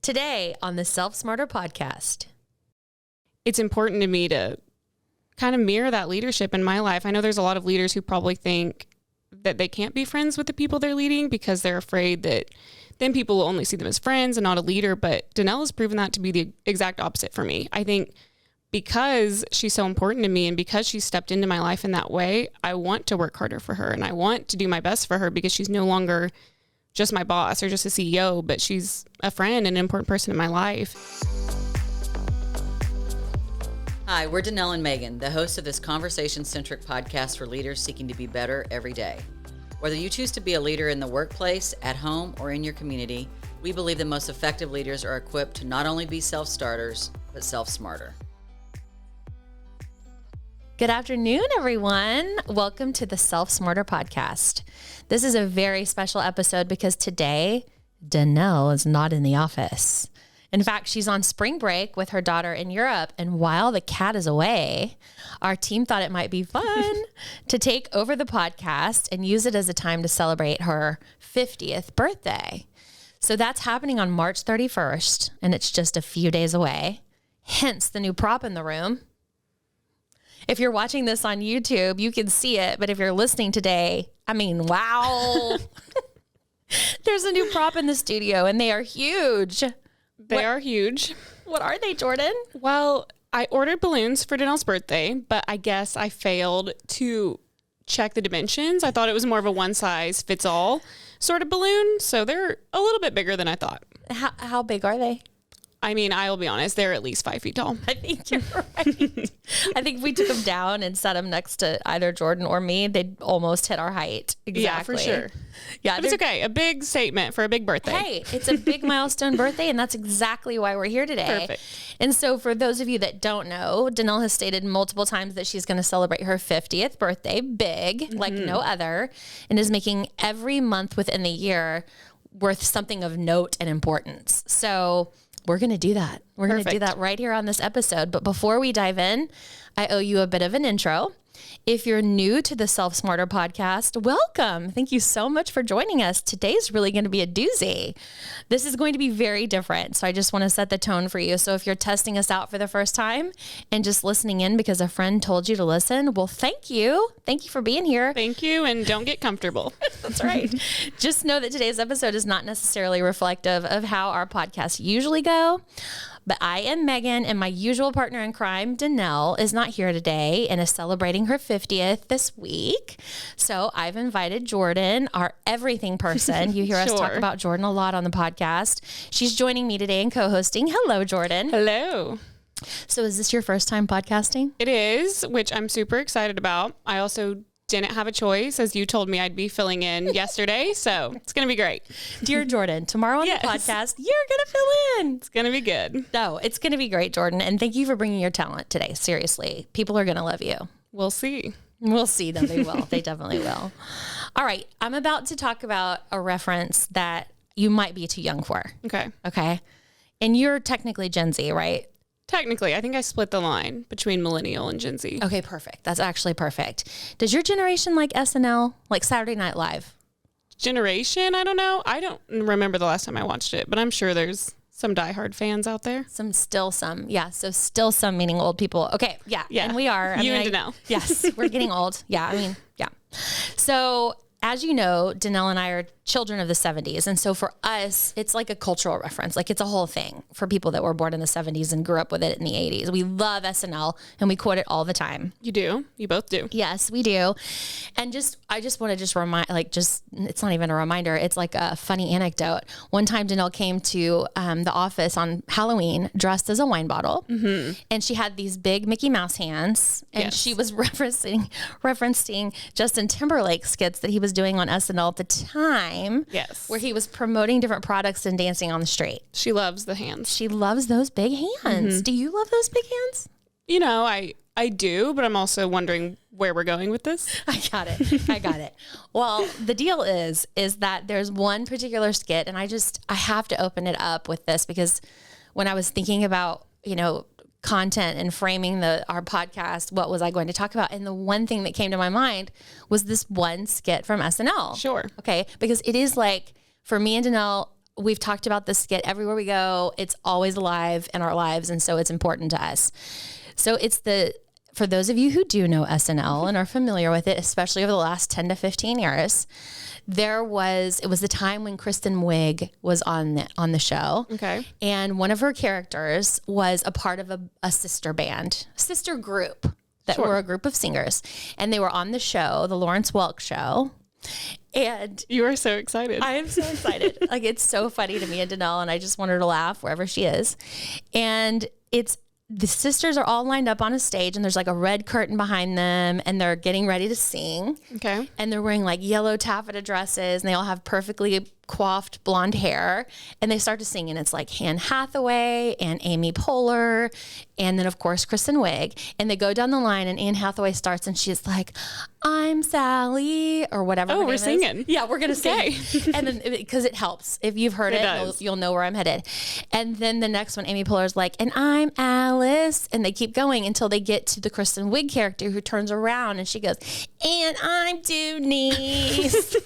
Today on the Self Smarter podcast. It's important to me to kind of mirror that leadership in my life. I know there's a lot of leaders who probably think that they can't be friends with the people they're leading because they're afraid that then people will only see them as friends and not a leader. But Danelle has proven that to be the exact opposite for me. I think because she's so important to me and because she stepped into my life in that way, I want to work harder for her and I want to do my best for her because she's no longer just my boss or just a CEO, but she's a friend and an important person in my life. Hi, we're Danelle and Megan, the hosts of this conversation-centric podcast for leaders seeking to be better every day. Whether you choose to be a leader in the workplace, at home, or in your community, we believe the most effective leaders are equipped to not only be self-starters, but self-smarter. Good afternoon, everyone. Welcome to the Self Smarter podcast. This is a very special episode because today, Danelle is not in the office. In fact, she's on spring break with her daughter in Europe. And while the cat is away, our team thought it might be fun to take over the podcast and use it as a time to celebrate her 50th birthday. So that's happening on March 31st, and it's just a few days away. Hence the new prop in the room. If you're watching this on YouTube, you can see it. But if you're listening today, I mean, wow. There's a new prop in the studio and they are huge. They are huge. What are they, Jordan? Well, I ordered balloons for Danelle's birthday, but I guess I failed to check the dimensions. I thought it was more of a one-size-fits-all sort of balloon. So they're a little bit bigger than I thought. How big are they? I mean, I'll be honest, they're at least 5 feet tall. I think you're right. I think if we took them down and set them next to either Jordan or me, they'd almost hit our height. Exactly. Yeah, for sure. Yeah, but it's okay. A big statement for a big birthday. Hey, it's a big milestone birthday, and that's exactly why we're here today. Perfect. And so for those of you that don't know, Danelle has stated multiple times that she's going to celebrate her 50th birthday big, like no other, and is making every month within the year worth something of note and importance. So we're going to do that. We're going to do that right here on this episode. But before we dive in, I owe you a bit of an intro. If you're new to the Self Smarter podcast, welcome. Thank you so much for joining us. Today's really going to be a doozy. This is going to be very different. So I just want to set the tone for you. So if you're testing us out for the first time and just listening in because a friend told you to listen, well, thank you. Thank you for being here. Thank you. And don't get comfortable. That's right. Just know that today's episode is not necessarily reflective of how our podcasts usually go. But I am Megan, and my usual partner in crime, Danelle, is not here today and is celebrating her 50th this week. So I've invited Jordan, our everything person. You hear us talk about Jordan a lot on the podcast. She's joining me today and co-hosting. Hello, Jordan. Hello. So is this your first time podcasting? It is, which I'm super excited about. I also didn't have a choice, as you told me I'd be filling in yesterday. So it's going to be great. Dear Jordan, tomorrow on the podcast, you're going to fill in. It's going to be good. No, it's going to be great, Jordan. And thank you for bringing your talent today. Seriously, people are going to love you. We'll see. We'll see. No, they will. They definitely will. All right. I'm about to talk about a reference that you might be too young for. Okay. Okay. And you're technically Gen Z, right? Technically, I think I split the line between millennial and Gen Z. Okay, perfect. That's actually perfect. Does your generation like SNL, like Saturday Night Live? Generation? I don't know. I don't remember the last time I watched it, but I'm sure there's some diehard fans out there. Still some. Yeah. So still some, meaning old people. Okay. Yeah. Yeah. And we are. Danelle. Yes. We're getting old. Yeah. Yeah. So as you know, Danelle and I are children of the 70s. And so for us, it's like a cultural reference. Like it's a whole thing for people that were born in the 70s and grew up with it in the 80s. We love SNL and we quote it all the time. You do? You both do? Yes, we do. And I just want to remind, it's not even a reminder. It's like a funny anecdote. One time Danelle came to the office on Halloween dressed as a wine bottle. Mm-hmm. And she had these big Mickey Mouse hands. And she was referencing Justin Timberlake skits that he was doing on SNL at the time. Yes. Where he was promoting different products and dancing on the street. She loves the hands. She loves those big hands. Mm-hmm. Do you love those big hands? You know, I do, but I'm also wondering where we're going with this. I got it. Well, the deal is that there's one particular skit, and I have to open it up with this because when I was thinking about, content and framing our podcast, what was I going to talk about? And the one thing that came to my mind was this one skit from SNL. Sure. Okay. Because it is like, for me and Danelle, we've talked about this skit everywhere we go. It's always alive in our lives. And so it's important to us. So for those of you who do know SNL and are familiar with it, especially over the last 10 to 15 years, it was the time when Kristen Wiig was on the show. Okay. And one of her characters was a part of a sister group that were a group of singers. And they were on the show, the Lawrence Welk Show. And You are so excited. I am so excited. Like, it's so funny to me and Danelle, and I just want her to laugh wherever she is. And the sisters are all lined up on a stage, and there's like a red curtain behind them, and they're getting ready to sing. Okay. And they're wearing like yellow taffeta dresses, and they all have perfectly coiffed blonde hair. And they start to sing, and it's like Anne Hathaway and Amy Poehler, and then of course Kristen Wiig. And they go down the line, and Anne Hathaway starts, and she's like, "I'm Sally," or whatever. Oh, we're singing. Yeah, we're gonna sing. And then because it helps if you've heard it, you'll know where I'm headed. And then the next one, Amy Poehler's like, "And I'm Alice," and they keep going until they get to the Kristen Wiig character, who turns around and she goes, "And I'm Denise."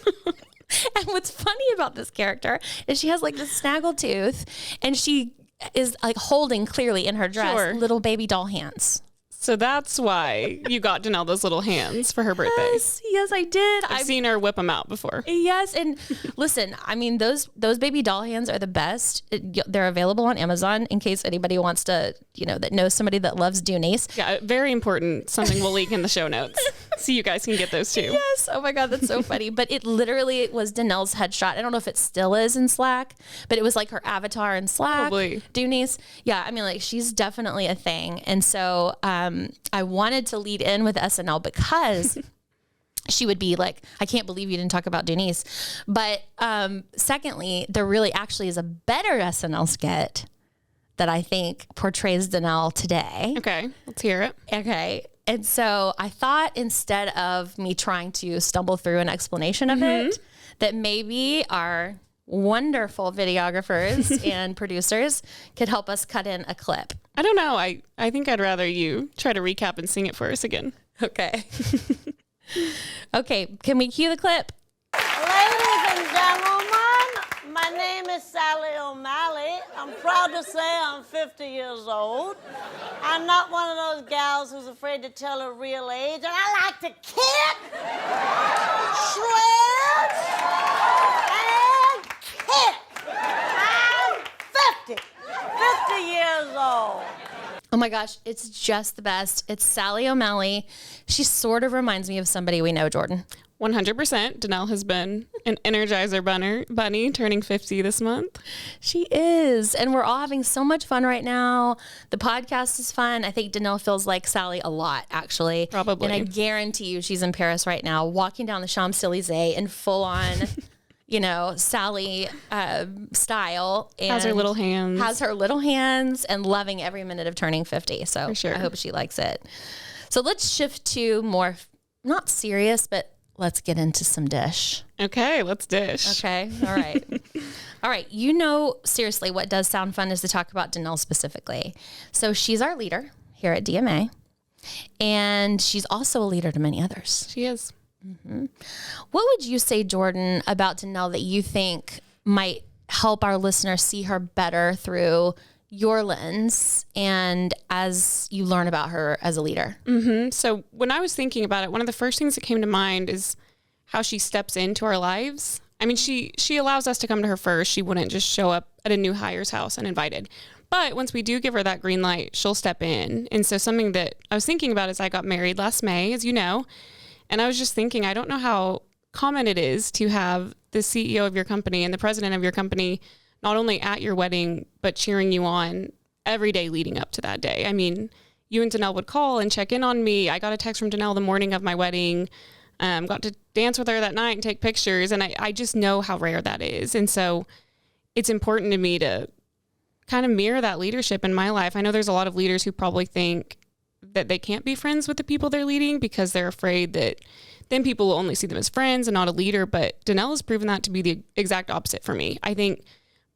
And what's funny about this character is she has like this snaggle tooth, and she is like holding clearly in her dress little baby doll hands. So that's why you got Danelle those little hands for her birthday. Yes, I did. I've seen her whip them out before. Yes, and listen, I mean, those baby doll hands are the best. They're available on Amazon in case anybody wants to, that knows somebody that loves Denise. Yeah, very important. Something will leak in the show notes, so you guys can get those too. Yes. Oh my God, that's so funny. But it literally was Danelle's headshot. I don't know if it still is in Slack, but it was like her avatar in Slack. Probably. Denise. Yeah, I mean, like, she's definitely a thing. And so I wanted to lead in with SNL because she would be like, I can't believe you didn't talk about Denise. But secondly, there really actually is a better SNL skit that I think portrays Danelle today. Okay, let's hear it. Okay. And so I thought, instead of me trying to stumble through an explanation of it, that maybe our wonderful videographers and producers could help us cut in a clip. I don't know. I think I'd rather you try to recap and sing it for us again. Okay. Okay. Can we cue the clip? Ladies and gentlemen, my name is Sally O'Malley. I'm proud to say I'm 50 years old. I'm not one of those gals who's afraid to tell her real age, and I like to kick, shred, and kick. I'm 50 years old. Oh my gosh, it's just the best. It's Sally O'Malley. She sort of reminds me of somebody we know, Jordan. 100%. Danelle has been an Energizer bunny turning 50 this month. She is. And we're all having so much fun right now. The podcast is fun. I think Danelle feels like Sally a lot, actually. Probably. And I guarantee you she's in Paris right now, walking down the Champs-Elysees in full on, Sally style. And Has her little hands. Has her little hands and loving every minute of turning 50. So For sure. I hope she likes it. So let's shift to more, not serious, but let's get into some dish. Okay, let's dish. Okay. All right. All right. Seriously, what does sound fun is to talk about Danelle specifically. So she's our leader here at DMA, and she's also a leader to many others. She is. Mm-hmm. What would you say, Jordan, about Danelle that you think might help our listeners see her better through your lens and as you learn about her as a leader? Mm-hmm. So when I was thinking about it, one of the first things that came to mind is how she steps into our lives. I mean, she allows us to come to her first. She wouldn't just show up at a new hire's house uninvited. But once we do give her that green light, she'll step in. And so something that I was thinking about is I got married last May, as you know, and I was just thinking, I don't know how common it is to have the CEO of your company and the president of your company not only at your wedding, but cheering you on every day leading up to that day. I mean, you and Danelle would call and check in on me. I got a text from Danelle the morning of my wedding, got to dance with her that night and take pictures. And I just know how rare that is. And so it's important to me to kind of mirror that leadership in my life. I know there's a lot of leaders who probably think that they can't be friends with the people they're leading because they're afraid that then people will only see them as friends and not a leader. But Danelle has proven that to be the exact opposite for me. I think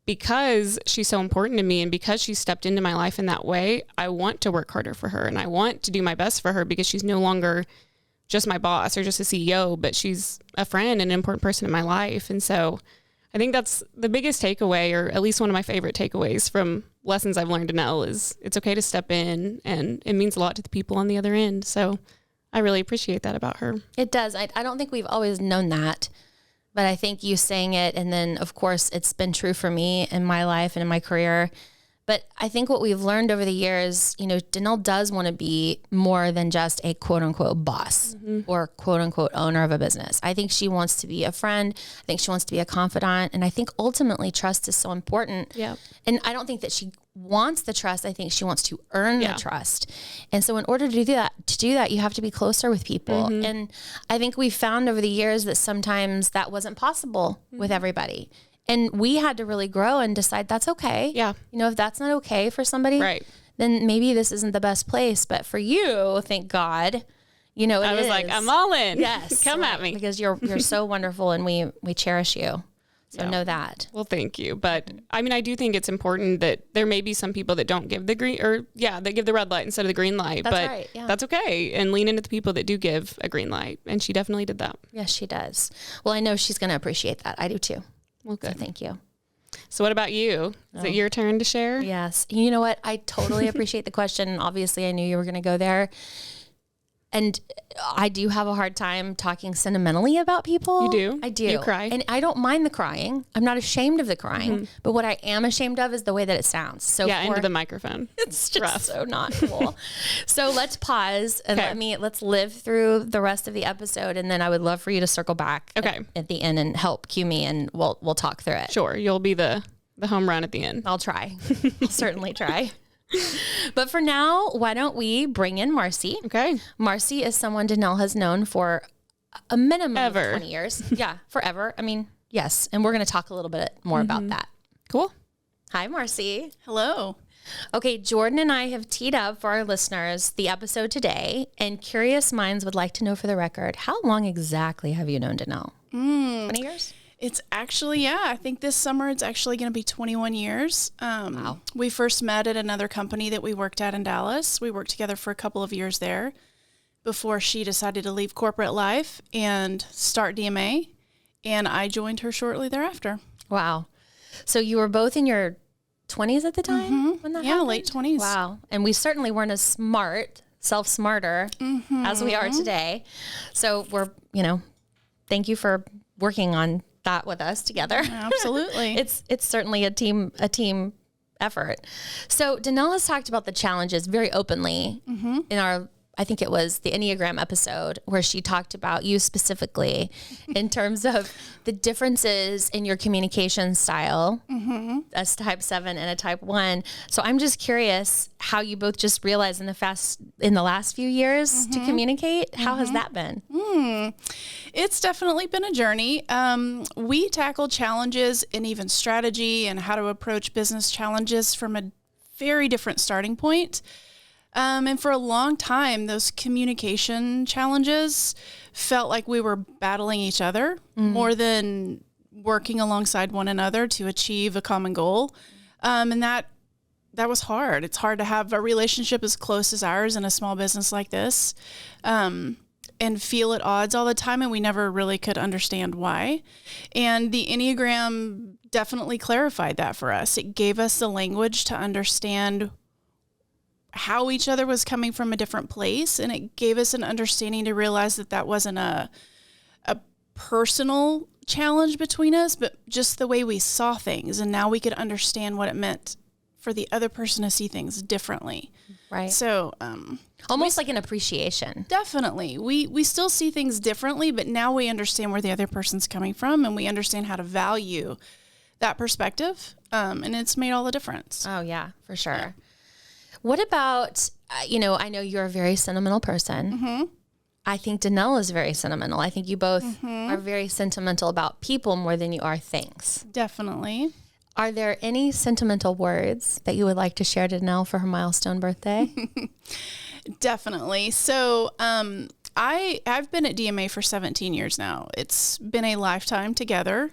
because she's so important to me and because she stepped into my life in that way, I want to work harder for her and I want to do my best for her because she's no longer just my boss or just a CEO, but she's a friend and an important person in my life. And so I think that's the biggest takeaway, or at least one of my favorite takeaways from lessons I've learned to Nell, is it's okay to step in, and it means a lot to the people on the other end. So I really appreciate that about her. It does. I don't think we've always known that, but I think you saying it, and then of course it's been true for me in my life and in my career. But I think what we've learned over the years, you know, Danelle does want to be more than just a quote unquote boss or quote unquote owner of a business. I think she wants to be a friend. I think she wants to be a confidant. And I think ultimately trust is so important. Yeah. And I don't think that she wants the trust. I think she wants to earn the trust. And so in order to do that, you have to be closer with people. And I think we found over the years that sometimes that wasn't possible with everybody. And we had to really grow and decide that's okay. Yeah. You know, if that's not okay for somebody, Right. then maybe this isn't the best place. But for you, thank God, you know, I was like, I'm all in. Yes. Come at me. Because you're so wonderful, and we cherish you. So know that. Well, thank you. But I mean, I do think it's important that there may be some people that don't give the green, or they give the red light instead of the green light. That's but right, yeah. that's okay. And lean into the people that do give a green light. And she definitely did that. Yes, she does. Well, I know she's going to appreciate that. I do too. Well, good. So thank you. So what about you? Is it your turn to share? Yes. You know what? I totally appreciate the question. Obviously, I knew you were going to go there. And I do have a hard time talking sentimentally about people. You do? I do. You cry? And I don't mind the crying. I'm not ashamed of the crying. But what I am ashamed of is the way that it sounds. So Into the microphone. it's just rough. so not cool. So let's pause and Okay. let's live through the rest of the episode. And then I would love for you to circle back at the end and help cue me, and we'll talk through it. Sure. You'll be the home run at the end. I'll try. I'll certainly try. But for now, why don't we bring in Marcy? Okay. Marcy is someone Danelle has known for a minimum of Ever. 20 years. Yeah, forever. I mean, yes. And we're going to talk a little bit more about that. Cool. Hi, Marcy. Hello. Okay, Jordan and I have teed up for our listeners the episode today, and curious minds would like to know for the record, how long exactly have you known Danelle? 20 years? It's actually, I think this summer it's actually going to be 21 years. Wow. We first met at another company that we worked at in Dallas. We worked together for a couple of years there before she decided to leave corporate life and start DMA. And I joined her shortly thereafter. Wow. So you were both in your 20s at the time when that happened? Late 20s. Wow. And we certainly weren't as smarter as we are today. So we're, thank you for working on that with us together. Absolutely. It's certainly a team effort. So Danelle has talked about the challenges very openly in our, I think it was the Enneagram episode, where she talked about you specifically in terms of the differences in your communication style, a type 7 and a type 1. So I'm just curious how you both just realized in the last few years to communicate. How has that been? It's definitely been a journey. We tackle challenges and even strategy and how to approach business challenges from a very different starting point. And for a long time, those communication challenges felt like we were battling each other more than working alongside one another to achieve a common goal. And that was hard. It's hard to have a relationship as close as ours in a small business like this, and feel at odds all the time. And we never really could understand why. And the Enneagram definitely clarified that for us. It gave us the language to understand how each other was coming from a different place. And it gave us an understanding to realize that wasn't a personal challenge between us, but just the way we saw things. And now we could understand what it meant for the other person to see things differently. Right. So, Almost like an appreciation. definitely, we still see things differently, but now we understand where the other person's coming from, and we understand how to value that perspective. And it's made all the difference. Oh, yeah, for sure. Yeah. What about, I know you're a very sentimental person. I think Danelle is very sentimental. I think you both are very sentimental about people more than you are things. Definitely. Are there any sentimental words that you would like to share to Danelle for her milestone birthday? Definitely. So I've been at DMA for 17 years now. It's been a lifetime together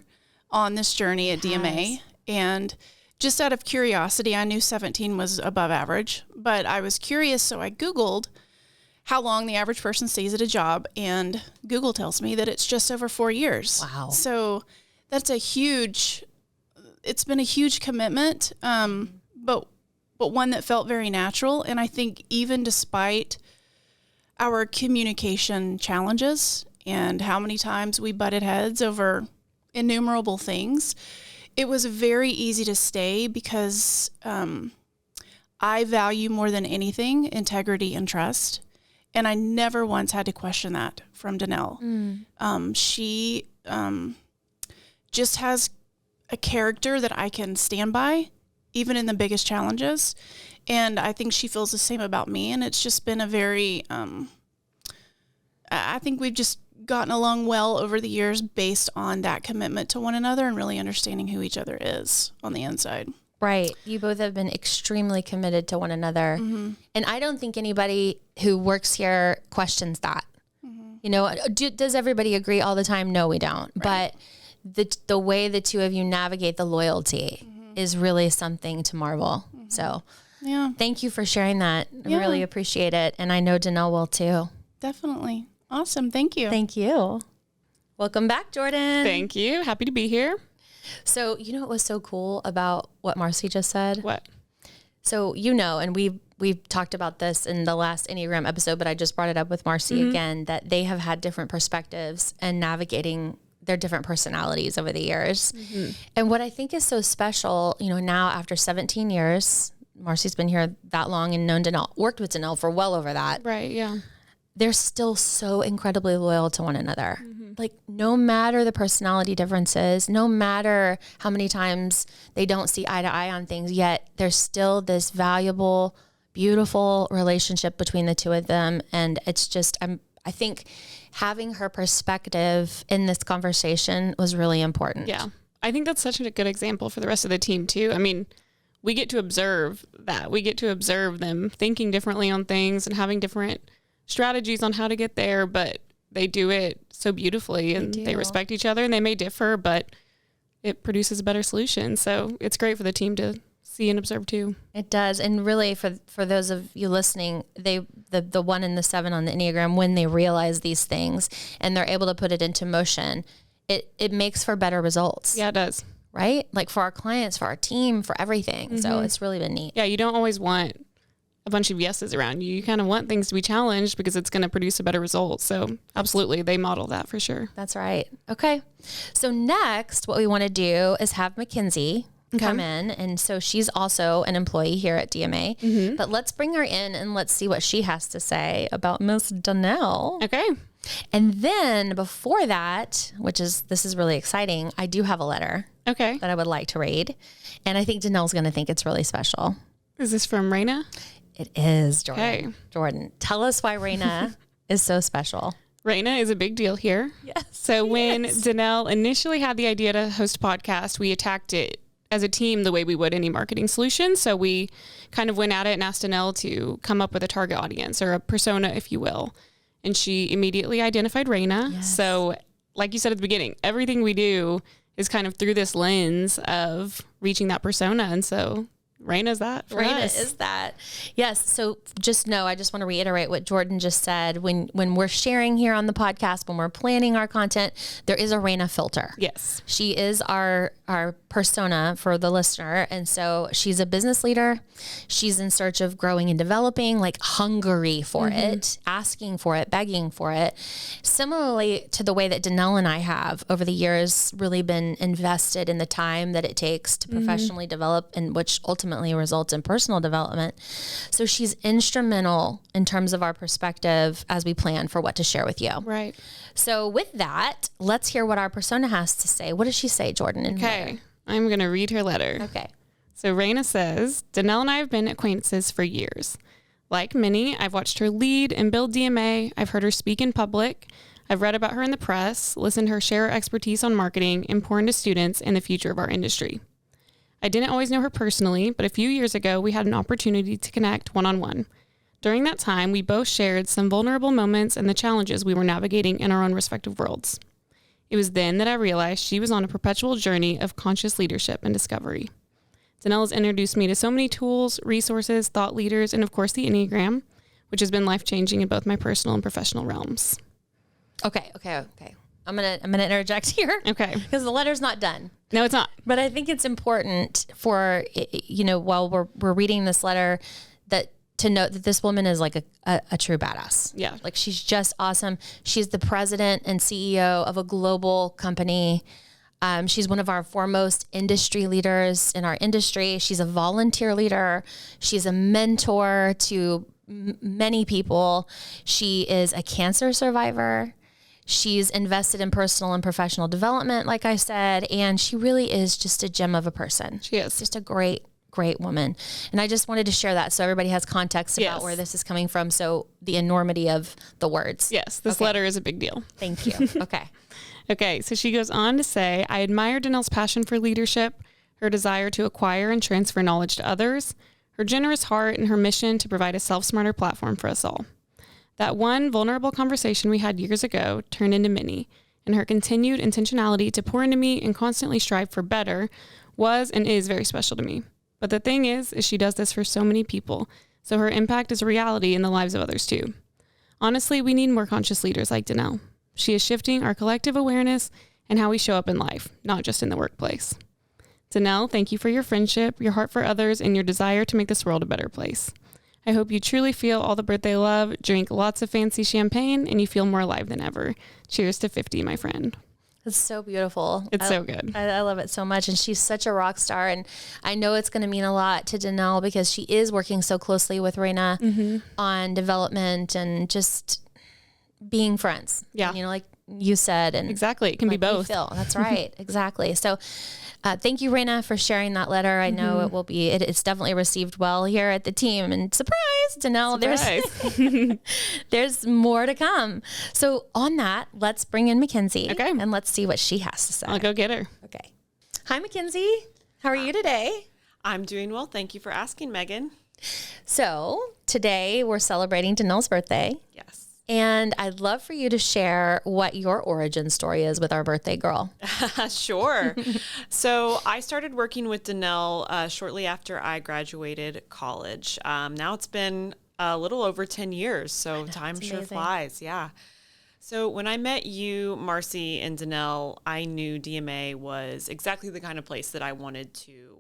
on this journey at DMA. And just out of curiosity, I knew 17 was above average, but I was curious, so I Googled how long the average person stays at a job, and Google tells me that it's just over 4 years. Wow. So that's it's been a huge commitment, but one that felt very natural. And I think even despite our communication challenges and how many times we butted heads over innumerable things, it was very easy to stay because I value more than anything integrity and trust. And I never once had to question that from Danelle. She just has a character that I can stand by, even in the biggest challenges. And I think she feels the same about me. And it's just been a very, I think we've just gotten along well over the years based on that commitment to one another and really understanding who each other is on the inside. Right. You both have been extremely committed to one another. Mm-hmm. And I don't think anybody who works here questions that. Mm-hmm. You know, does everybody agree all the time? No, we don't. Right. But the way the two of you navigate the loyalty is really something to marvel. So Yeah, thank you for sharing that. I Yeah. really appreciate it. And I know Danelle will too. definitely. Awesome. Thank you. Thank you. Welcome back, Jordan. Thank you. Happy to be here. So, you know what was so cool about what Marcy just said? What? So, you know, and we've talked about this in the last Enneagram episode, but I just brought it up with Marcy again, that they have had different perspectives and navigating their different personalities over the years. And what I think is so special, you know, now after 17 years, Marcy's been here that long and known Danelle, worked with Danelle for well over that. Right. Yeah. They're still so incredibly loyal to one another. Like, no matter the personality differences, no matter how many times they don't see eye to eye on things, yet there's still this valuable, beautiful relationship between the two of them. And it's just, I think having her perspective in this conversation was really important. Yeah. I think that's such a good example for the rest of the team too. I mean, we get to observe that. We get to observe them thinking differently on things and having different strategies on how to get there, but they do it so beautifully and they respect each other, and they may differ, but it produces a better solution. So it's great for the team to see and observe too. It does. And really for those of you listening, the 1 and the 7 on the Enneagram, when they realize these things and they're able to put it into motion, it makes for better results. Yeah, it does. Right? Like for our clients, for our team, for everything. So it's really been neat. Yeah, you don't always want a bunch of yeses around you. You kind of want things to be challenged because it's going to produce a better result. So absolutely, they model that for sure. That's right. Okay. So next, what we want to do is have Mackenzie come in. And so she's also an employee here at DMA. But let's bring her in and let's see what she has to say about Miss Danelle. Okay. And then before that, this is really exciting, I do have a letter Okay. that I would like to read. And I think Danelle's going to think it's really special. Is this from Raina? It is, Jordan. Okay. Jordan, tell us why Raina is so special. Raina is a big deal here. Yes. So when Danelle initially had the idea to host a podcast, we attacked it as a team the way we would any marketing solution. So we kind of went at it and asked Danelle to come up with a target audience or a persona, if you will. And she immediately identified Raina. Yes. So like you said at the beginning, everything we do is kind of through this lens of reaching that persona. And so Raina's that for Raina us. is that. Yes. So just know, I just want to reiterate what Jordan just said. When we're sharing here on the podcast, when we're planning our content, there is a Raina filter. Yes. She is our persona for the listener. And so she's a business leader. She's in search of growing and developing, like hungry for it, asking for it, begging for it. Similarly to the way that Danelle and I have over the years really been invested in the time that it takes to professionally develop, and which ultimately results in personal development. So she's instrumental in terms of our perspective as we plan for what to share with you. Right. So with that, let's hear what our persona has to say. What does she say, Jordan? in her letter? Okay. I'm going to read her letter. Okay. So Raina says, Danelle and I have been acquaintances for years. Like many, I've watched her lead and build DMA. I've heard her speak in public. I've read about her in the press, listened to her share her expertise on marketing, important to students and the future of our industry. I didn't always know her personally, but a few years ago, we had an opportunity to connect one-on-one. During that time, we both shared some vulnerable moments and the challenges we were navigating in our own respective worlds. It was then that I realized she was on a perpetual journey of conscious leadership and discovery. Danelle has introduced me to so many tools, resources, thought leaders, and of course the Enneagram, which has been life-changing in both my personal and professional realms. Okay. I'm gonna interject here. Okay. Because the letter's not done. No, it's not. But I think it's important for, while we're reading this letter, that to note that this woman is like a true badass. Yeah. Like she's just awesome. She's the president and CEO of a global company. She's one of our foremost industry leaders in our industry. She's a volunteer leader. She's a mentor to many people. She is a cancer survivor. She's invested in personal and professional development, like I said, and she really is just a gem of a person. She is. Just a great woman. And I just wanted to share that so everybody has context about where this is coming from. So the enormity of the words. Yes, this letter is a big deal. Thank you. Okay. Okay, so she goes on to say, I admire Danelle's passion for leadership, her desire to acquire and transfer knowledge to others, her generous heart, and her mission to provide a self-smarter platform for us all. That one vulnerable conversation we had years ago turned into many, and her continued intentionality to pour into me and constantly strive for better was and is very special to me. But the thing is she does this for so many people, so her impact is a reality in the lives of others too. Honestly, we need more conscious leaders like Danelle. She is shifting our collective awareness and how we show up in life, not just in the workplace. Danelle, thank you for your friendship, your heart for others, and your desire to make this world a better place. I hope you truly feel all the birthday love, drink lots of fancy champagne, and you feel more alive than ever. Cheers to 50, my friend. It's so beautiful. It's so good. I love it so much. And she's such a rock star. And I know it's going to mean a lot to Danelle because she is working so closely with Raina on development and just being friends. Yeah. Like you said. And Exactly. It can be like we both. feel. That's right. Exactly. So thank you, Raina, for sharing that letter. I know it will be, it's definitely received well here at the team. And surprise, Danelle, there's more to come. So on that, let's bring in Mackenzie. Okay. And let's see what she has to say. I'll go get her. Okay. Hi, Mackenzie. How are you today? I'm doing well. Thank you for asking, Megan. So today we're celebrating Danelle's birthday. Yes. And I'd love for you to share what your origin story is with our birthday girl. Sure. So I started working with Danelle shortly after I graduated college. Now it's been a little over 10 years, so time sure amazing. flies. Yeah. So when I met you, Marcy, and Danelle, I knew DMA was exactly the kind of place that I wanted to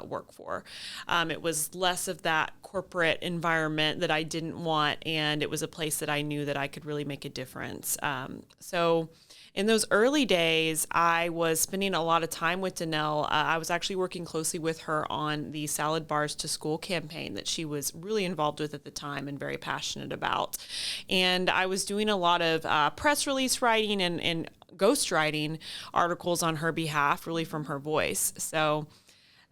work for. It was less of that corporate environment that I didn't want, and it was a place that I knew that I could really make a difference. So in those early days, I was spending a lot of time with Danelle. I was actually working closely with her on the Salad Bars to School campaign that she was really involved with at the time and very passionate about. And I was doing a lot of press release writing and ghostwriting articles on her behalf, really from her voice. So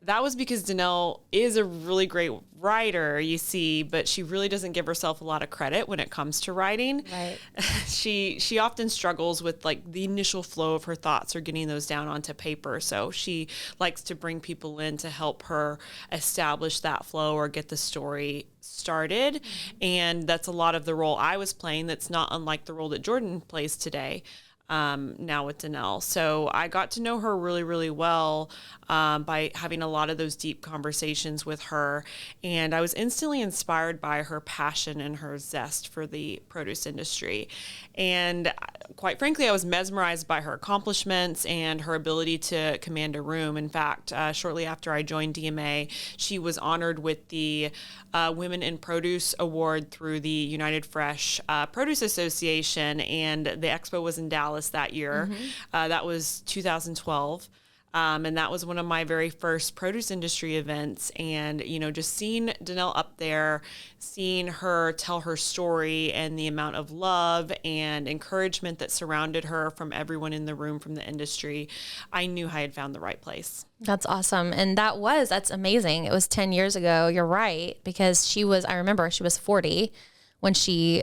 that was because Danelle is a really great writer, you see, but she really doesn't give herself a lot of credit when it comes to writing. Right. She often struggles with like the initial flow of her thoughts or getting those down onto paper. So she likes to bring people in to help her establish that flow or get the story started. And that's a lot of the role I was playing. That's not unlike the role that Jordan plays today. Now with Danelle. So I got to know her really, really well by having a lot of those deep conversations with her. And I was instantly inspired by her passion and her zest for the produce industry. And quite frankly, I was mesmerized by her accomplishments and her ability to command a room. In fact, shortly after I joined DMA, she was honored with the Women in Produce Award through the United Fresh Produce Association. And the expo was in Dallas that year. That was 2012. And that was one of my very first produce industry events. And, just seeing Danelle up there, seeing her tell her story and the amount of love and encouragement that surrounded her from everyone in the room from the industry, I knew I had found the right place. That's awesome. And that's amazing. It was 10 years ago. You're right. Because I remember she was 40 when she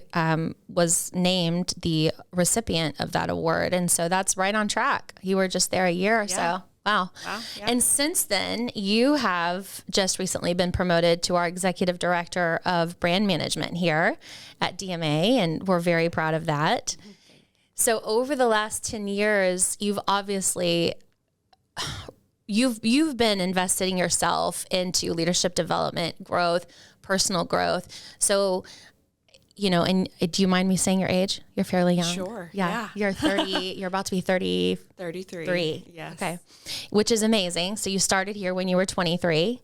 was named the recipient of that award. And so that's right on track. You were just there a year or so. Wow. Yeah. And since then, you have just recently been promoted to our executive director of brand management here at DMA, and we're very proud of that. So over the last 10 years, you've obviously you've been investing yourself into leadership development, growth, personal growth. So and do you mind me saying your age? You're fairly young. Sure. Yeah. You're 30, you're about to be 33. 3. Yes. Okay. Which is amazing. So you started here when you were 23.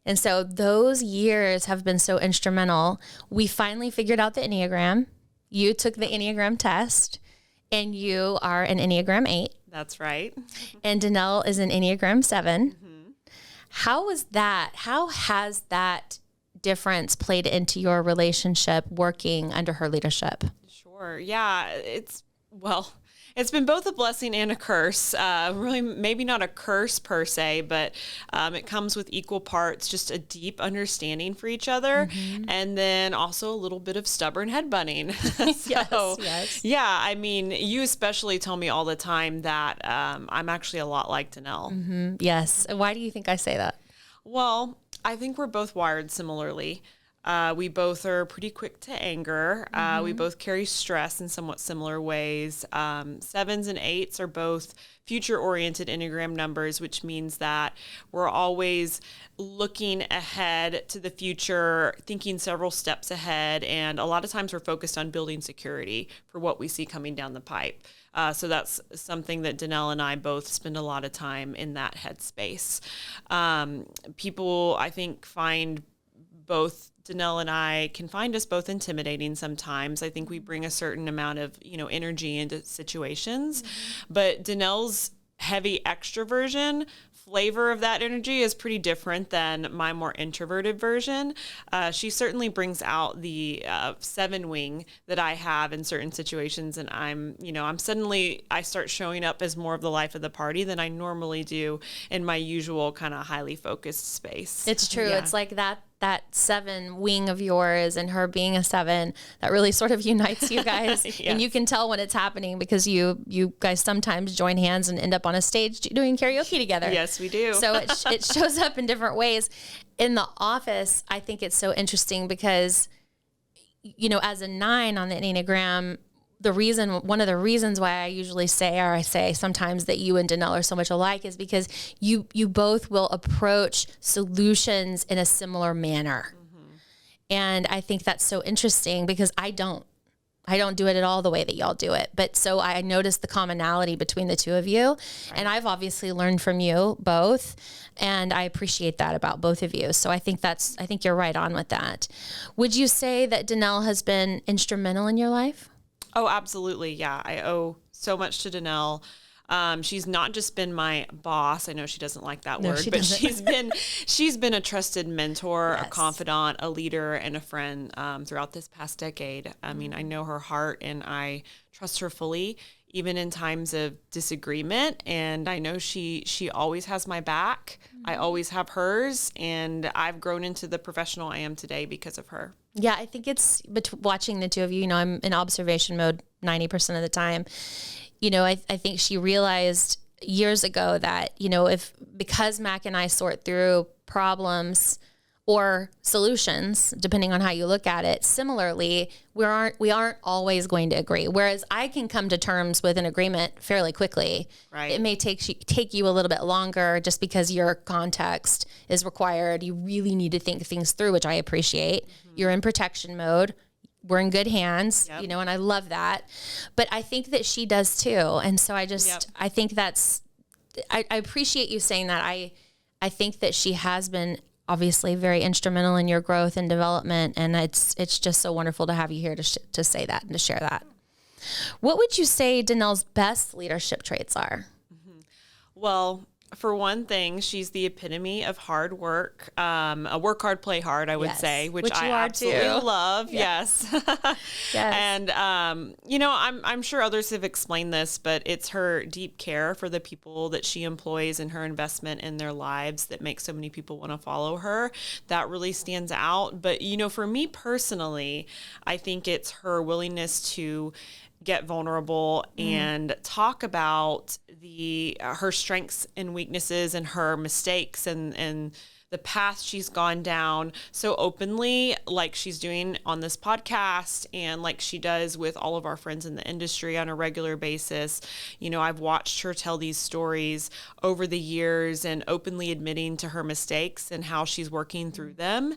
And so those years have been so instrumental. We finally figured out the Enneagram. You took the Enneagram test and you are an Enneagram 8. That's right. And Danelle is an Enneagram 7. How was that? How has that difference played into your relationship working under her leadership? Sure. Yeah. It's been both a blessing and a curse. Really, maybe not a curse per se, but it comes with equal parts, just a deep understanding for each other, and then also a little bit of stubborn headbutting. Yes. Yeah, I mean, you especially tell me all the time that I'm actually a lot like Danelle. Yes. Why do you think I say that? Well, I think we're both wired similarly. We both are pretty quick to anger. We both carry stress in somewhat similar ways. 7s and 8s are both future-oriented Enneagram numbers, which means that we're always looking ahead to the future, thinking several steps ahead, and a lot of times we're focused on building security for what we see coming down the pipe. So that's something that Danelle and I both spend a lot of time in that headspace. People, I think, find both Danelle and I can find us both intimidating sometimes. I think we bring a certain amount of, energy into situations, but Danelle's heavy extroversion flavor of that energy is pretty different than my more introverted version. She certainly brings out the 7 wing that I have in certain situations. And I start showing up as more of the life of the party than I normally do in my usual kind of highly focused space. It's true. Yeah. It's like that 7 wing of yours and her being a 7 that really sort of unites you guys. Yes. And you can tell when it's happening because you guys sometimes join hands and end up on a stage doing karaoke together. Yes, we do. So it shows up in different ways. In the office, I think it's so interesting because, as a 9 on the Enneagram, one of the reasons why I usually say sometimes that you and Danelle are so much alike is because you both will approach solutions in a similar manner. And I think that's so interesting because I don't do it at all the way that y'all do it. But so I noticed the commonality between the two of you. Right. And I've obviously learned from you both. And I appreciate that about both of you. So I think you're right on with that. Would you say that Danelle has been instrumental in your life? Oh, absolutely. Yeah. I owe so much to Danelle. She's not just been my boss. I know she doesn't like that word, but she's been a trusted mentor, yes, a confidant, a leader, and a friend throughout this past decade. I mean, I know her heart and I trust her fully, even in times of disagreement. And I know she always has my back. I always have hers. And I've grown into the professional I am today because of her. Yeah, I think it's watching the two of you, I'm in observation mode 90% of the time. I think she realized years ago that, because Mac and I sort through problems or solutions, depending on how you look at it, similarly, we aren't always going to agree. Whereas I can come to terms with an agreement fairly quickly. Right. It may take you a little bit longer just because your context is required. You really need to think things through, which I appreciate. You're in protection mode. We're in good hands, yep, and I love that. But I think that she does too. And so I think I appreciate you saying that. I think that she has been obviously very instrumental in your growth and development. And it's just so wonderful to have you here to say that and to share that. What would you say Danelle's best leadership traits are? Well, for one thing, she's the epitome of hard work, a work hard, play hard, I would say, which I absolutely love. Yes. Yes. And, I'm sure others have explained this, but it's her deep care for the people that she employs and her investment in their lives that makes so many people want to follow her. That really stands out. But, for me personally, I think it's her willingness to get vulnerable and talk about her strengths and weaknesses and her mistakes and the path she's gone down so openly, like she's doing on this podcast and like she does with all of our friends in the industry on a regular basis. I've watched her tell these stories over the years and openly admitting to her mistakes and how she's working through them.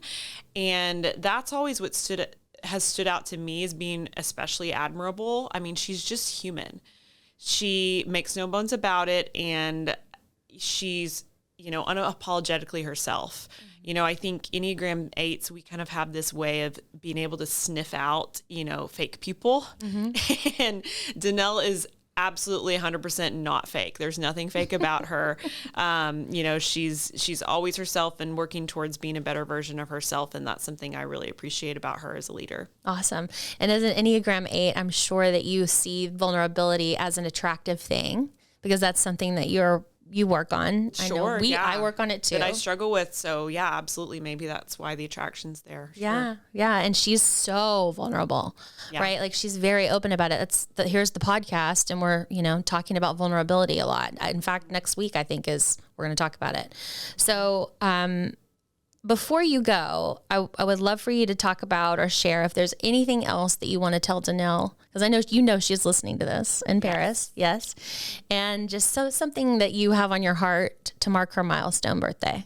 And that's always what stood has stood out to me as being especially admirable. I mean, she's just human. She makes no bones about it, and she's, unapologetically herself. I think Enneagram 8s, we kind of have this way of being able to sniff out, fake people. And Danelle is absolutely 100% not fake. There's nothing fake about her. She's always herself and working towards being a better version of herself. And that's something I really appreciate about her as a leader. Awesome. And as an Enneagram 8, I'm sure that you see vulnerability as an attractive thing, because that's something that you work on. Sure, I know I work on it too. That I struggle with. So yeah, absolutely. Maybe that's why the attraction's there. Yeah. Sure. Yeah. And she's so vulnerable, right? Like, she's very open about it. Here's the podcast, and we're, talking about vulnerability a lot. In fact, next week, I think we're going to talk about it. So, before you go, I would love for you to talk about or share if there's anything else that you want to tell Danelle, because I know she's listening to this in Paris. Yes. And just something that you have on your heart to mark her milestone birthday.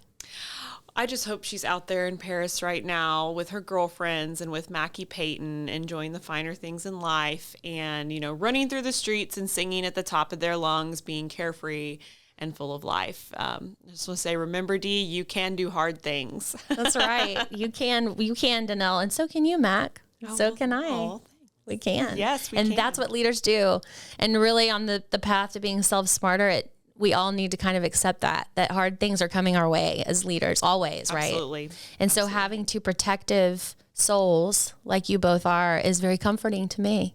I just hope she's out there in Paris right now with her girlfriends and with Mackie Payton, enjoying the finer things in life and, running through the streets and singing at the top of their lungs, being carefree and full of life. I just want to say, remember, Dee, you can do hard things. That's right. You can, Danelle. And so can you, Mac. So can I. We can. Yes, we can. And that's what leaders do. And really, on the path to being self-smarter, we all need to kind of accept that hard things are coming our way as leaders, always, right? Absolutely. And so having two protective souls like you both are is very comforting to me.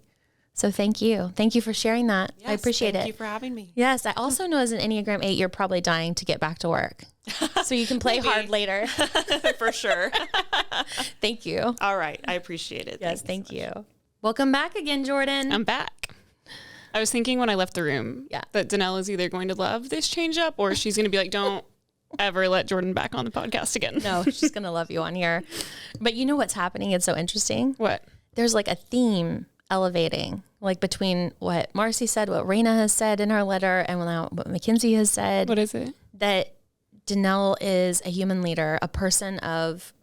So thank you. Thank you for sharing that. Yes, I appreciate it. Thank you for having me. Yes. I also know as an Enneagram 8, you're probably dying to get back to work. So you can play hard later. For sure. Thank you. All right. I appreciate it. Yes. Thank you. Welcome back again, Jordan. I'm back. I was thinking when I left the room that Danelle is either going to love this change up, or she's going to be like, don't ever let Jordan back on the podcast again. No, she's going to love you on here. But you know what's happening? It's so interesting. What? There's like a theme elevating, like between what Marcy said, what Raina has said in her letter, and what Mackenzie has said. What is it? That Danelle is a human leader, a person of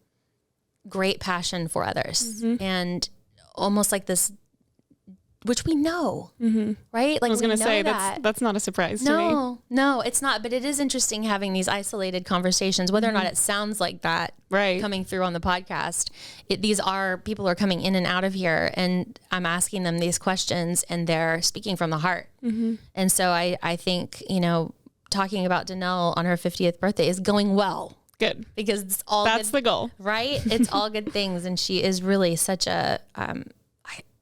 great passion for others, and almost like this, which we know, right? Like, I was going to say, that. that's not a surprise to me. No, it's not. But it is interesting having these isolated conversations, whether or not it sounds like that coming through on the podcast. People are coming in and out of here, and I'm asking them these questions, and they're speaking from the heart. And so I think, talking about Danelle on her 50th birthday is going well. Good. Because it's all That's the goal. Right? It's all good things. And she is really such a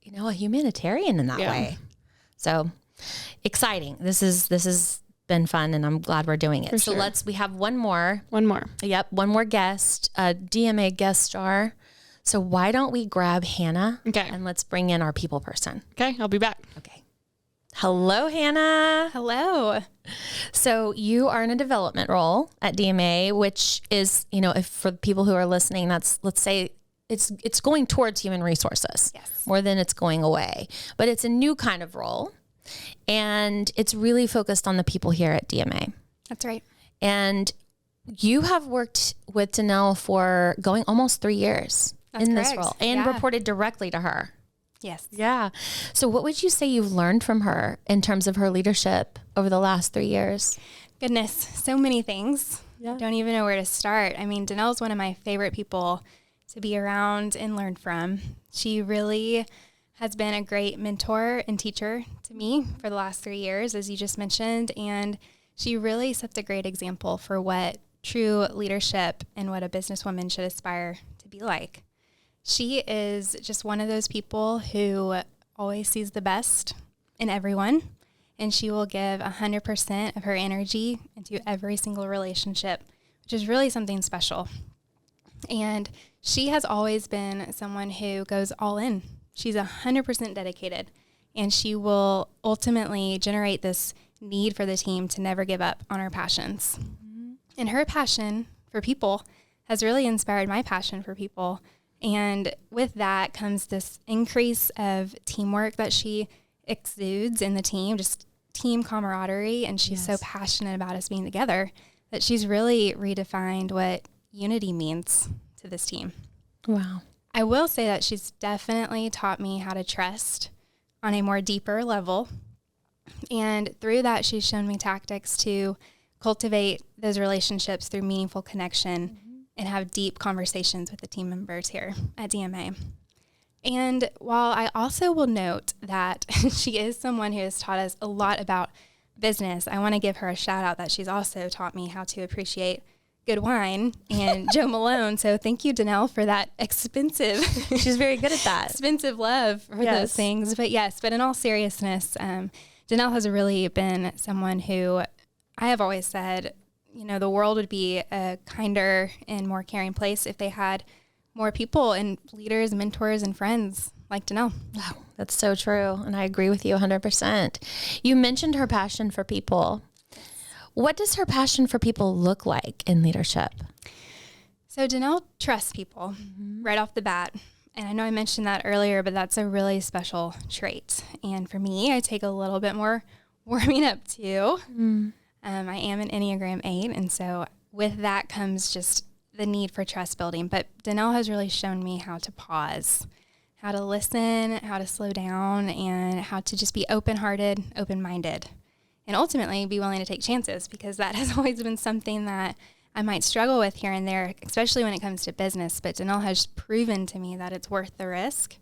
humanitarian in that way. So exciting. This has been fun, and I'm glad we're doing it. So we have one more. Yep. One more guest, a DMA guest star. So why don't we grab Hannah? Okay. And let's bring in our people person. Okay. I'll be back. Okay. Hello, Hannah. Hello. So you are in a development role at DMA, which is, if for people who are listening, let's say it's going towards human resources more than it's going away, but it's a new kind of role, and it's really focused on the people here at DMA. That's right. And you have worked with Danelle for going almost 3 years this role, and reported directly to her. Yes. Yeah. So what would you say you've learned from her in terms of her leadership over the last 3 years? Goodness, so many things. Yeah. Don't even know where to start. I mean, Danelle's one of my favorite people to be around and learn from. She really has been a great mentor and teacher to me for the last 3 years, as you just mentioned. And she really sets a great example for what true leadership and what a businesswoman should aspire to be like. She is just one of those people who always sees the best in everyone, and she will give 100% of her energy into every single relationship, which is really something special. And she has always been someone who goes all in. She's 100% dedicated, and she will ultimately generate this need for the team to never give up on her passions. And her passion for people has really inspired my passion for people. And with that comes this increase of teamwork that she exudes in the team, just team camaraderie. And she's so passionate about us being together that she's really redefined what unity means to this team. Wow. I will say that she's definitely taught me how to trust on a more deeper level. And through that, she's shown me tactics to cultivate those relationships through meaningful connection and have deep conversations with the team members here at DMA. And while I also will note that she is someone who has taught us a lot about business, I want to give her a shout out that she's also taught me how to appreciate good wine and Joe Malone. So thank you, Danelle, for that expensive. She's very good at that. Expensive love for those things. But in all seriousness, Danelle has really been someone who I have always said, you know, the world would be a kinder and more caring place if they had more people and leaders, mentors, and friends like Danelle. Oh, that's so true. And I agree with you 100%. You mentioned her passion for people. What does her passion for people look like in leadership? So Danelle trusts people right off the bat. And I know I mentioned that earlier, but that's a really special trait. And for me, I take a little bit more warming up too. I am an Enneagram 8. And so with that comes just the need for trust building. But Danelle has really shown me how to pause, how to listen, how to slow down, and how to just be open-hearted, open-minded, and ultimately be willing to take chances, because that has always been something that I might struggle with here and there, especially when it comes to business. But Danelle has proven to me that it's worth the risk.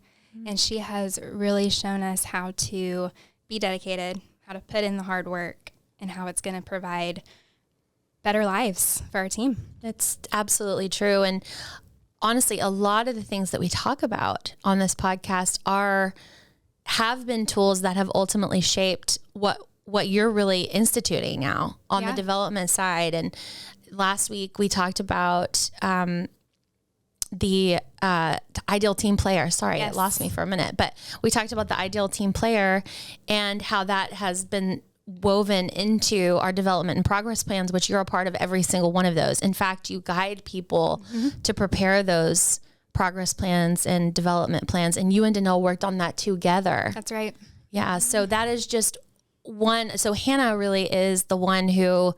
And she has really shown us how to be dedicated, how to put in the hard work, and how it's going to provide better lives for our team. It's absolutely true. And honestly, a lot of the things that we talk about on this podcast have been tools that have ultimately shaped what you're really instituting now on the development side. And last week we talked about the ideal team player. Sorry, It lost me for a minute, but we talked about the ideal team player and how that has been woven into our development and progress plans, which you're a part of every single one of those. In fact, you guide people to prepare those progress plans and development plans. And you and Danelle worked on that together. That's right. Yeah. So that is just one. So Hannah really is the one who,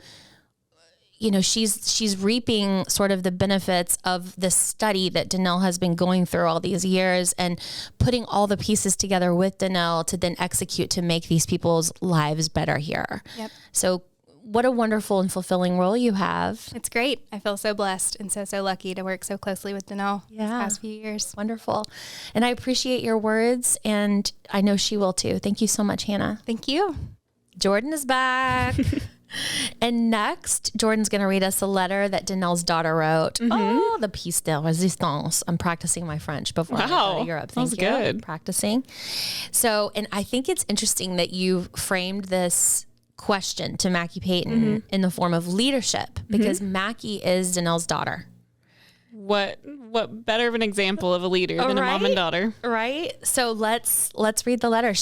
you know, she's reaping sort of the benefits of the study that Danelle has been going through all these years and putting all the pieces together with Danelle to then execute to make these people's lives better here. Yep. So what a wonderful and fulfilling role you have. It's great. I feel so blessed and so lucky to work so closely with Danelle these past few years. Wonderful. And I appreciate your words, and I know she will too. Thank you so much, Hannah. Thank you. Jordan is back. And next, Jordan's going to read us a letter that Danelle's daughter wrote. Oh, the piece de résistance. I'm practicing my French before I go to Europe. Thank you. Good. Practicing. So, and I think it's interesting that you framed this question to Mackie Payton in the form of leadership, because Mackie is Danelle's daughter. What better of an example of a leader than a mom and daughter? Right. So let's read the letter.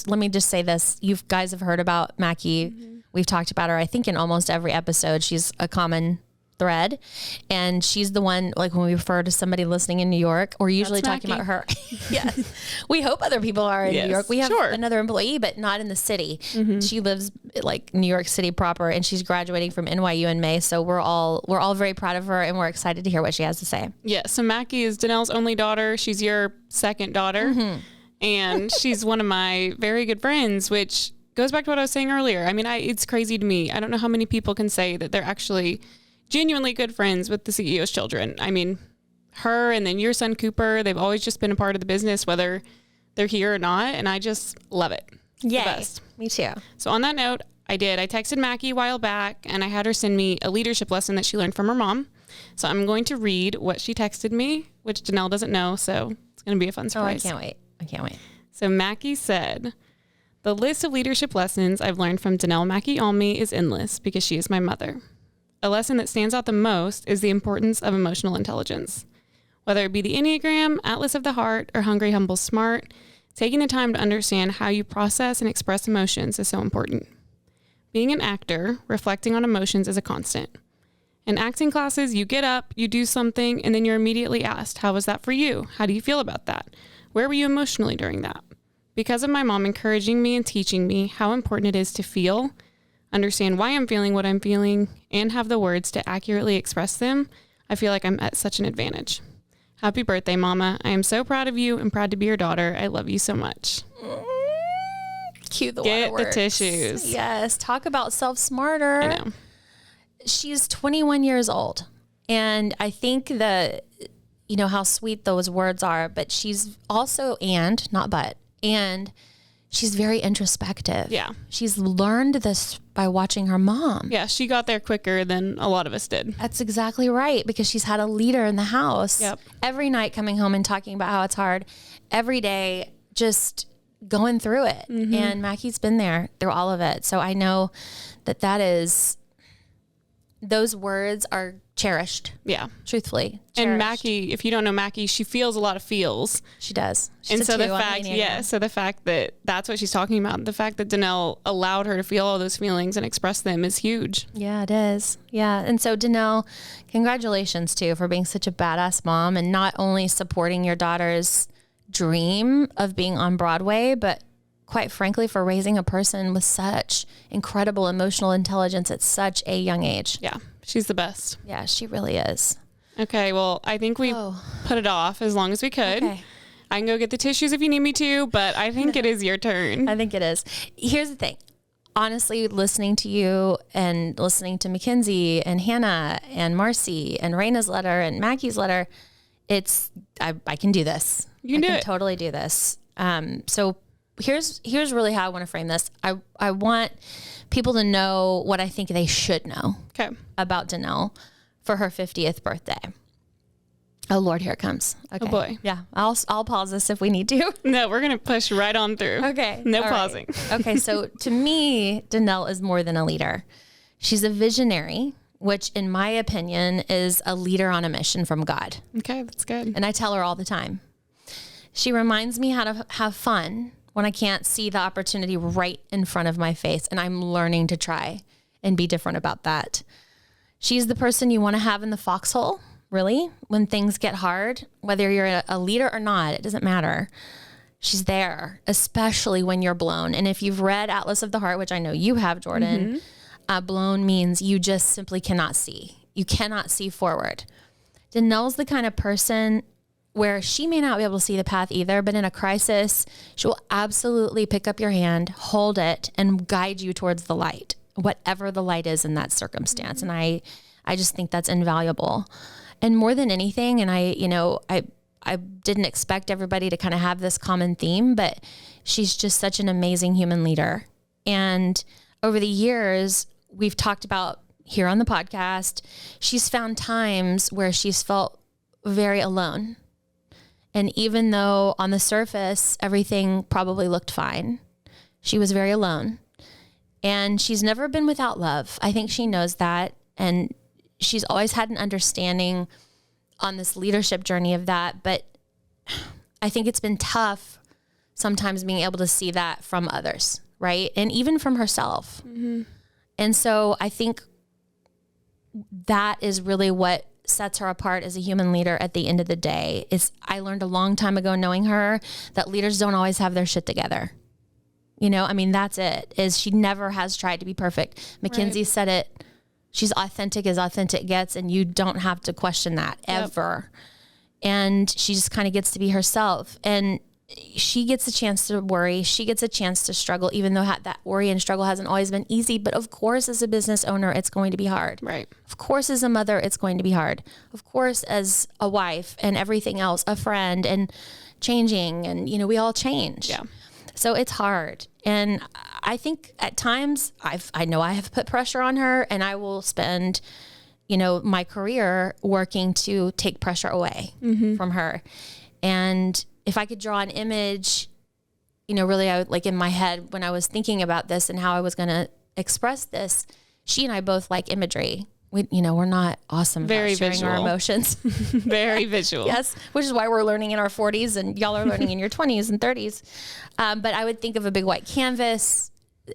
Let me just say this. You guys have heard about Mackie. We've talked about her, I think, in almost every episode. She's a common thread. And she's the one, like when we refer to somebody listening in New York, we're usually talking about her. Yes. We hope other people are in New York. We have another employee, but not in the city. She lives like New York City proper, and she's graduating from NYU in May. So we're all very proud of her, and we're excited to hear what she has to say. Yeah. So Mackie is Danelle's only daughter. She's your second daughter. And she's one of my very good friends, which goes back to what I was saying earlier. I mean, it's crazy to me. I don't know how many people can say that they're actually genuinely good friends with the CEO's children. I mean, her and then your son, Cooper, they've always just been a part of the business, whether they're here or not. And I just love it. Yay. The best. Me too. So on that note, I texted Mackie a while back, and I had her send me a leadership lesson that she learned from her mom. So I'm going to read what she texted me, which Danelle doesn't know. So it's going to be a fun surprise. Oh, I can't wait. So Mackie said, the list of leadership lessons I've learned from Danelle Mackie Almy is endless because she is my mother. A lesson that stands out the most is the importance of emotional intelligence. Whether it be the Enneagram, Atlas of the Heart, or Hungry, Humble, Smart, taking the time to understand how you process and express emotions is so important. Being an actor, reflecting on emotions is a constant. In acting classes, you get up, you do something, and then you're immediately asked, how was that for you? How do you feel about that? Where were you emotionally during that? Because of my mom encouraging me and teaching me how important it is to feel, understand why I'm feeling what I'm feeling, and have the words to accurately express them, I feel like I'm at such an advantage. Happy birthday, Mama. I am so proud of you and proud to be your daughter. I love you so much. Cue the Get the waterworks. tissues. Yes. Talk about self-smarter. I know. She's 21 years old. And I think that, you know, how sweet those words are, but she's also, and she's very introspective. Yeah. She's learned this by watching her mom. Yeah, she got there quicker than a lot of us did. That's exactly right, because she's had a leader in the house. Yep. Every night coming home and talking about how it's hard. Every day just going through it. Mm-hmm. And Mackie's been there through all of it. So I know that is, those words are cherished. Yeah. Truthfully. And Cherished. Mackie, if you don't know Mackie, she feels a lot of feels. She does. She's And a so the 2 on fact, Enneagram. so the fact that that's what she's talking about, the fact that Danelle allowed her to feel all those feelings and express them is huge. Yeah, it is. Yeah. And so Danelle, congratulations too for being such a badass mom and not only supporting your daughter's dream of being on Broadway, but quite frankly, for raising a person with such incredible emotional intelligence at such a young age. Yeah, she's the best. Yeah, she really is. Okay, well, I think we put it off as long as we could. Okay. I can go get the tissues if you need me to, but I think it is your turn. I think it is. Here's the thing. Honestly, listening to you and listening to Mackenzie and Hannah and Marcy and Raina's letter and Mackie's letter, I can do this. You can do it. Totally do this. So here's really how I want to frame this. I want people to know what I think they should know Okay. about Danelle for her 50th birthday. Oh Lord, here it comes. Okay. Oh boy. Yeah. I'll pause this if we need to. No, we're going to push right on through. Okay. No All pausing. Right. Okay. So to me, Danelle is more than a leader. She's a visionary, which in my opinion is a leader on a mission from God. Okay, that's good. And I tell her all the time. She reminds me how to have fun when I can't see the opportunity right in front of my face. And I'm learning to try and be different about that. She's the person you want to have in the foxhole, really, when things get hard, whether you're a leader or not, it doesn't matter. She's there, especially when you're blown. And if you've read Atlas of the Heart, which I know you have, Jordan, blown means you just simply cannot see. You cannot see forward. Danelle's the kind of person where she may not be able to see the path either, but in a crisis, she will absolutely pick up your hand, hold it, and guide you towards the light, whatever the light is in that circumstance. And I just think that's invaluable. And more than anything, and I didn't expect everybody to kind of have this common theme, but she's just such an amazing human leader. And over the years, we've talked about here on the podcast, she's found times where she's felt very alone. And even though on the surface, everything probably looked fine, she was very alone. And she's never been without love. I think she knows that. And she's always had an understanding on this leadership journey of that. But I think it's been tough sometimes being able to see that from others, right? And even from herself. Mm-hmm. And so I think that is really what sets her apart as a human leader at the end of the day. Is I learned a long time ago knowing her that leaders don't always have their shit together. You know, I mean, that's it, is she never has tried to be perfect. Mackenzie said it. She's authentic as authentic gets, and you don't have to question that ever. And she just kind of gets to be herself. And she gets a chance to worry. She gets a chance to struggle, even though that worry and struggle hasn't always been easy. But of course, as a business owner, it's going to be hard. Right. Of course, as a mother, it's going to be hard. Of course, as a wife and everything else, a friend and changing. And, you know, we all change. Yeah. So it's hard. And I think at times I know I have put pressure on her, and I will spend, you know, my career working to take pressure away from her. And if I could draw an image, you know, really, I would, like in my head when I was thinking about this and how I was going to express this, she and I both like imagery. We're not awesome Very about sharing visual. our emotions. Very visual. Yes, which is why we're learning in our 40s and y'all are learning in your 20s and 30s. But I would think of a big white canvas.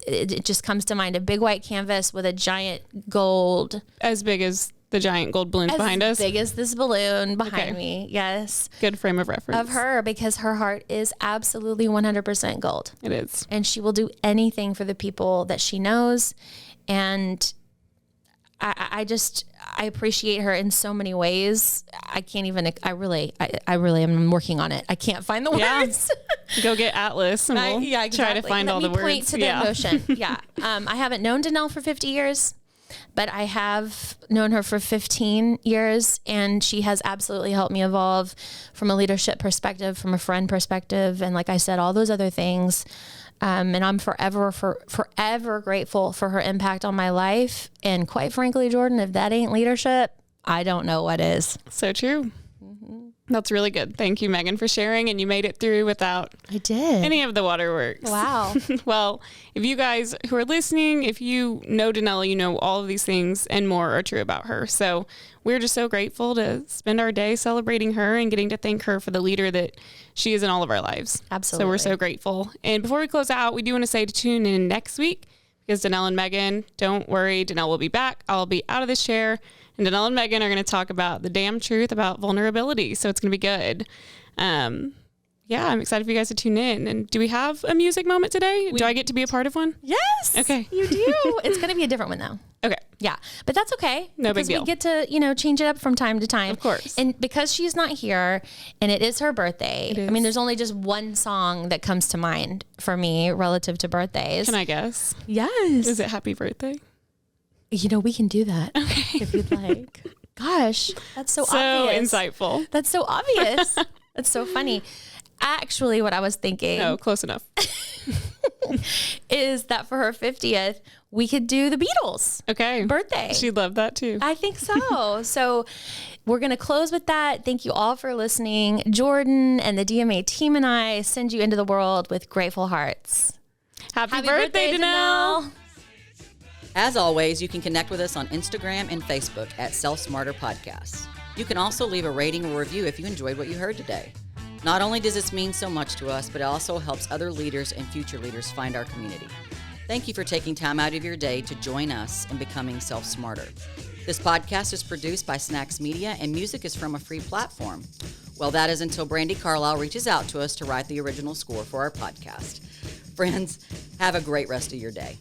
It just comes to mind, a big white canvas with a giant gold. As big as the giant gold balloons behind us. As big as this balloon behind me. Yes. Good frame of reference. Of her, because her heart is absolutely 100% gold. It is. And she will do anything for the people that she knows. And I appreciate her in so many ways. I can't even, I really am working on it. I can't find the words. Go get Atlas and we'll try to find all the words. Point to the emotion. Yeah. I haven't known Danelle for 50 years, but I have known her for 15 years, and she has absolutely helped me evolve from a leadership perspective, from a friend perspective. And like I said, all those other things. And I'm forever grateful for her impact on my life. And quite frankly, Jordan, if that ain't leadership, I don't know what is. So true. That's really good. Thank you, Megan, for sharing. And you made it through without any of the waterworks. Wow. Well, if you guys who are listening, if you know Danelle, you know all of these things and more are true about her. So we're just so grateful to spend our day celebrating her and getting to thank her for the leader that she is in all of our lives. Absolutely. So we're so grateful. And before we close out, we do want to say to tune in next week, because Danelle and Megan, don't worry, Danelle will be back. I'll be out of this chair. And Danelle and Megan are going to talk about the damn truth about vulnerability. So it's going to be good. Yeah, I'm excited for you guys to tune in. And do we have a music moment today? Do I get to be a part of one? Yes. Okay. You do. It's going to be a different one, though. Okay. Yeah. But that's okay. No big deal. We get to, change it up from time to time. Of course. And because she's not here and it is her birthday, I mean, there's only just one song that comes to mind for me relative to birthdays. Can I guess? Yes. Is it Happy Birthday? We can do that if you'd like. Gosh, that's so obvious. Insightful. That's so obvious. That's so funny. Actually, what I was thinking. Oh, close enough. is that for her 50th, we could do the Beatles. Okay. Birthday. She'd love that too. I think so. So we're going to close with that. Thank you all for listening. Jordan and the DMA team and I send you into the world with grateful hearts. Happy birthday, Danelle. As always, you can connect with us on Instagram and Facebook at Self Smarter Podcasts. You can also leave a rating or review if you enjoyed what you heard today. Not only does this mean so much to us, but it also helps other leaders and future leaders find our community. Thank you for taking time out of your day to join us in becoming Self Smarter. This podcast is produced by Snacks Media, and music is from a free platform. Well, that is until Brandy Carlisle reaches out to us to write the original score for our podcast. Friends, have a great rest of your day.